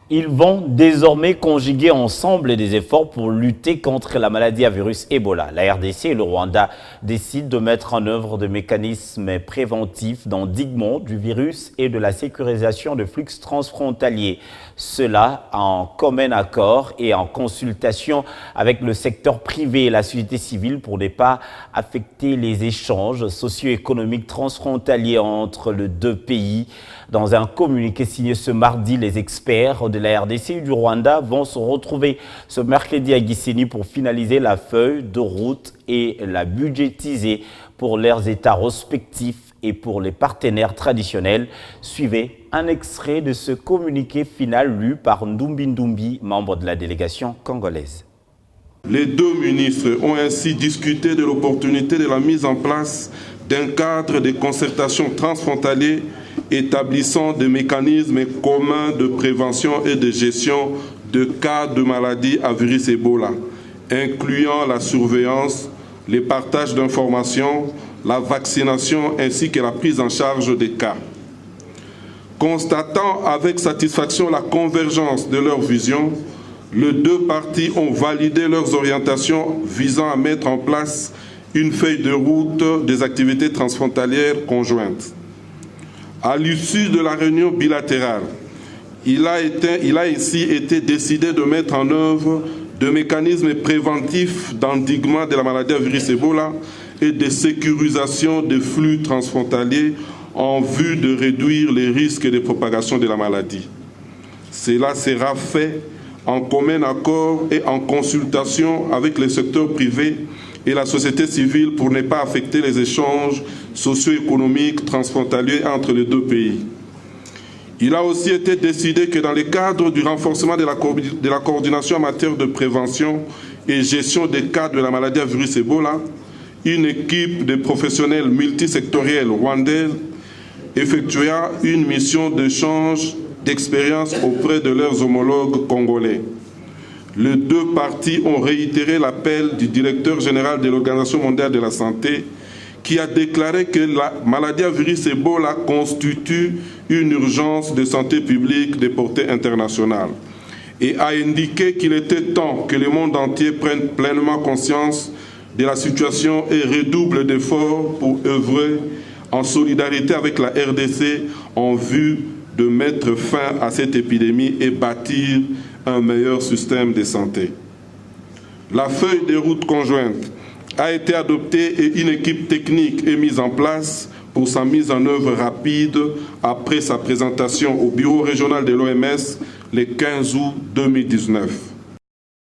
Ils vont désormais conjuguer ensemble des efforts pour lutter contre la maladie à virus Ebola. La RDC et le Rwanda décident de mettre en œuvre des mécanismes préventifs d'endiguement du virus et de la sécurisation de flux transfrontaliers. Cela en commun accord et en consultation avec le secteur privé et la société civile pour ne pas affecter les échanges socio-économiques transfrontaliers entre les deux pays. Dans un communiqué signé ce mardi, les experts de la RDC et du Rwanda vont se retrouver ce mercredi à Gisenyi pour finaliser la feuille de route et la budgétiser pour leurs États respectifs et pour les partenaires traditionnels. Suivez un extrait de ce communiqué final lu par Ndumbi Ndumbi, membre de la délégation congolaise. Les deux ministres ont ainsi discuté de l'opportunité de la mise en place d'un cadre de concertation transfrontalier établissant des mécanismes communs de prévention et de gestion de cas de maladies à virus Ebola, incluant la surveillance, les partages d'informations, la vaccination ainsi que la prise en charge des cas. Constatant avec satisfaction la convergence de leurs visions, les deux parties ont validé leurs orientations visant à mettre en place une feuille de route des activités transfrontalières conjointes. À l'issue de la réunion bilatérale, il a ainsi été décidé de mettre en œuvre des mécanismes préventifs d'endiguement de la maladie à virus Ebola et de sécurisation des flux transfrontaliers en vue de réduire les risques de propagation de la maladie. Cela sera fait en commun accord et en consultation avec le secteur privé et la société civile pour ne pas affecter les échanges socio-économiques transfrontaliers entre les deux pays. Il a aussi été décidé que dans le cadre du renforcement de la coordination en matière de prévention et gestion des cas de la maladie à virus Ebola, une équipe de professionnels multisectoriels rwandais effectuera une mission d'échange d'expérience auprès de leurs homologues congolais. Les deux parties ont réitéré l'appel du directeur général de l'Organisation mondiale de la santé qui a déclaré que la maladie à virus Ebola constitue une urgence de santé publique de portée internationale et a indiqué qu'il était temps que le monde entier prenne pleinement conscience de la situation et redouble d'efforts pour œuvrer en solidarité avec la RDC en vue de mettre fin à cette épidémie et bâtir un meilleur système de santé. La feuille de route conjointe a été adoptée et une équipe technique est mise en place pour sa mise en œuvre rapide après sa présentation au bureau régional de l'OMS le 15 août 2019.